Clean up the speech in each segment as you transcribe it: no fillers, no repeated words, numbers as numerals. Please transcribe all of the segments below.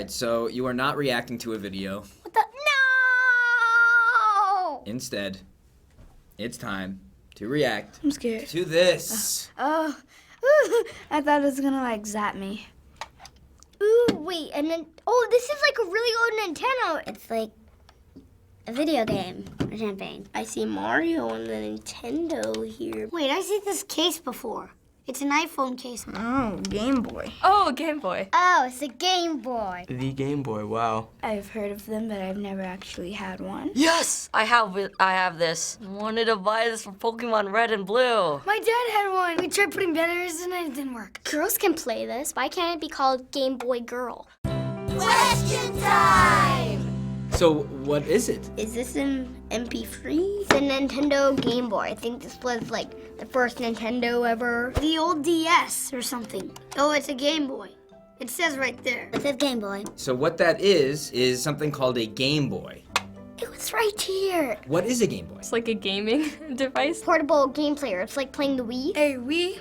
right, so you are not reacting to a video. What the? No! Instead, it's time to react I'm scared. to this. Oh, I thought it was gonna like zap me. Ooh, wait, and then, oh, this is like a really old Nintendo. It's like a video game or something. I see Mario on the Nintendo here. Wait, I've seen this case before. It's an iPhone case. Oh, Game Boy. Oh, Game Boy. Oh, it's a Game Boy. The Game Boy, wow. I've heard of them, but I've never actually had one. Yes, I have this. I wanted to buy this for Pokemon Red and Blue. My dad had one. We tried putting batteries in it, it didn't work. Girls can play this. Why can't it be called Game Boy Girl? Question time! So what is it? Is this an MP3? It's a Nintendo Game Boy. I think this was like the first Nintendo ever. The old DS or something. Oh, it's a Game Boy. It says right there. It says Game Boy. So what that is something called a Game Boy. It was right here. What is a Game Boy? It's like a gaming device. Portable game player. It's like playing the Wii. A Wii?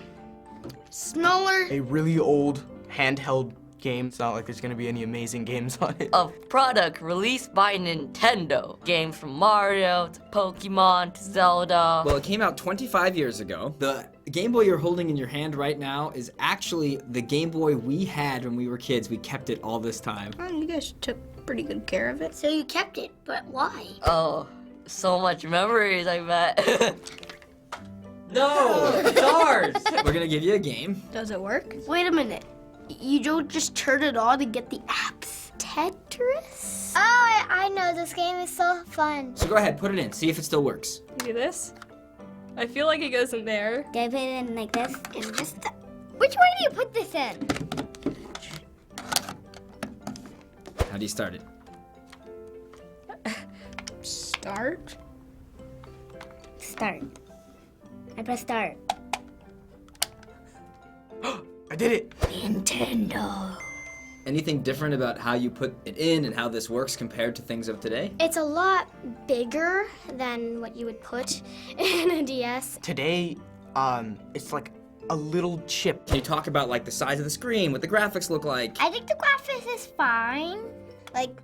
Smaller. A really old handheld game. It's not like there's gonna be any amazing games on it. A product released by Nintendo. Games from Mario to Pokemon to Zelda. Well, it came out 25 years ago. The Game Boy you're holding in your hand right now is actually the Game Boy we had when we were kids. We kept it all this time. Oh, you guys took pretty good care of it. So you kept it, but why? Oh, so much memories, I bet. No, it's ours. We're gonna give you a game. Does it work? Wait a minute. You don't just turn it on to get the apps? Tetris? Oh, I know. This game is so fun. So go ahead, put it in, see if it still works. Do this? I feel like it goes in there. Do I put it in like this? It's just Which way do you put this in? How do you start it? Start? Start. I press start. I did it! Nintendo. Anything different about how you put it in and how this works compared to things of today? It's a lot bigger than what you would put in a DS. Today, it's like a little chip. Can you talk about like the size of the screen, what the graphics look like? I think the graphics is fine. Like,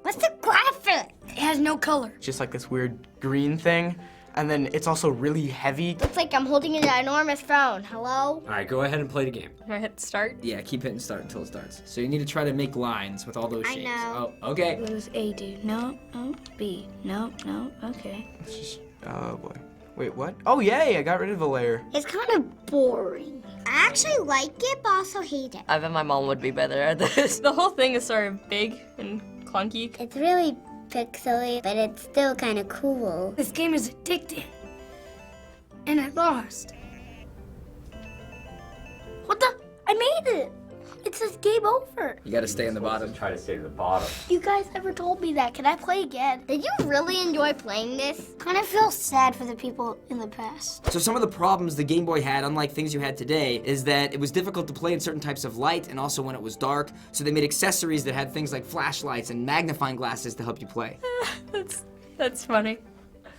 what's the graphic? It has no color. Just like this weird green thing. And then it's also really heavy. Looks like I'm holding an enormous phone. Hello? All right, go ahead and play the game. Can I hit start? Yeah, keep hitting start until it starts. So you need to try to make lines with all those I shapes. know. Oh, okay. What does A do? No, no. B. No, no. Okay. It's just, oh boy. Wait, what? Oh yay, I got rid of a layer. It's kind of boring. I actually like it, but also hate it. I bet my mom would be better at this. The whole thing is sort of big and clunky. It's really pixely, but it's still kind of cool. This game is addicting. And I lost. What the? I made it. It says game over. You gotta stay on the bottom. Try to stay to the bottom. You guys never told me that. Can I play again? Did you really enjoy playing this? Kind of feel sad for the people in the past. So some of the problems the Game Boy had, unlike things you had today, is that it was difficult to play in certain types of light and also when it was dark. So they made accessories that had things like flashlights and magnifying glasses to help you play. That's funny.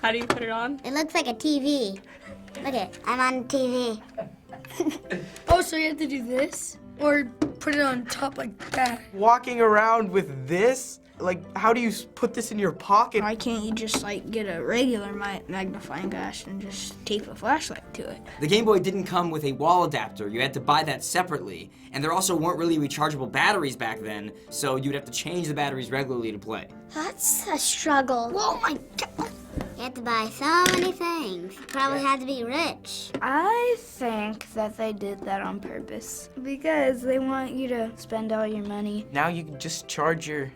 How do you put it on? It looks like a TV. Look at I'm on TV. Oh, so you have to do this? Or put it on top like that? Walking around with this? Like, how do you put this in your pocket? Why can't you just like get a regular magnifying glass and just tape a flashlight to it? The Game Boy didn't come with a wall adapter. You had to buy that separately. And there also weren't really rechargeable batteries back then, so you'd have to change the batteries regularly to play. That's a struggle. Oh my God. You have to buy so many things. You probably had to be rich. I think that they did that on purpose because they want you to spend all your money. Now you can just charge your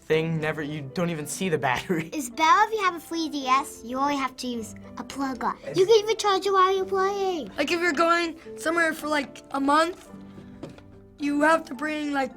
thing, you don't even see the battery. It's better if you have a free DS. You only have to use a plug on. You can even charge it while you're playing. Like if you're going somewhere for like a month, you have to bring like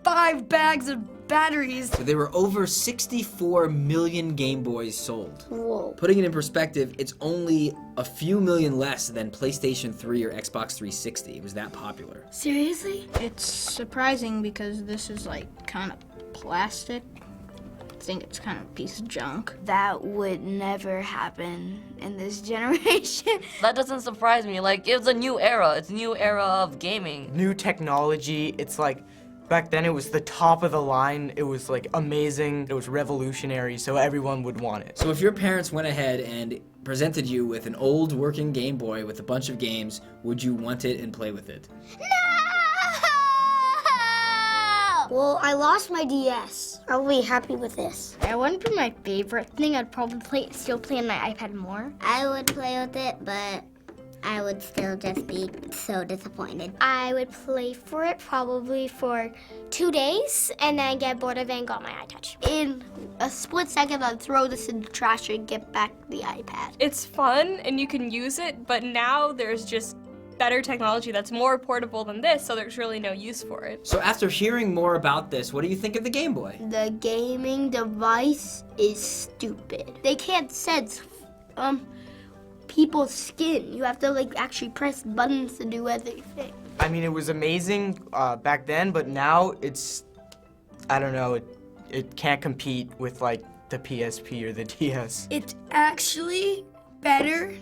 5 bags of batteries. So there were over 64 million Game Boys sold. Whoa. Putting it in perspective, it's only a few million less than PlayStation 3 or Xbox 360. It was that popular. Seriously? It's surprising because this is like kind of plastic. I think it's kind of a piece of junk. That would never happen in this generation. That doesn't surprise me. Like, it's a new era. It's a new era of gaming. New technology, it's like Back then, it was the top of the line. It was like amazing. It was revolutionary, so everyone would want it. So if your parents went ahead and presented you with an old working Game Boy with a bunch of games, would you want it and play with it? No! Well, I lost my DS. I'll be happy with this. It wouldn't be my favorite thing. I'd probably still play on my iPad more. I would play with it, but I would still just be so disappointed. I would play for it probably for 2 days and then get bored of it and got my iTouch. In a split second, I'd throw this in the trash and get back the iPad. It's fun and you can use it, but now there's just better technology that's more portable than this, so there's really no use for it. So after hearing more about this, what do you think of the Game Boy? The gaming device is stupid. They can't sense people's skin. You have to like actually press buttons to do everything. I mean, it was amazing back then, but now it's, I don't know, it can't compete with like the PSP or the DS. It's actually better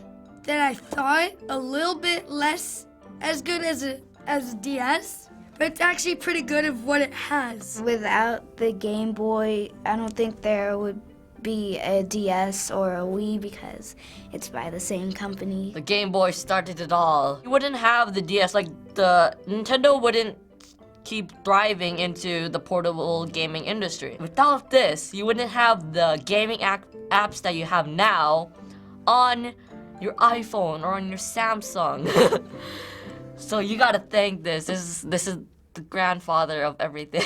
than I thought. A little bit less as good as a DS, but it's actually pretty good of what it has. Without the Game Boy, I don't think there would be a DS or a Wii because it's by the same company. The Game Boy started it all. You wouldn't have the DS, like the Nintendo wouldn't keep thriving into the portable gaming industry. Without this, you wouldn't have the gaming apps that you have now on your iPhone or on your Samsung. So you gotta thank this. This is the grandfather of everything.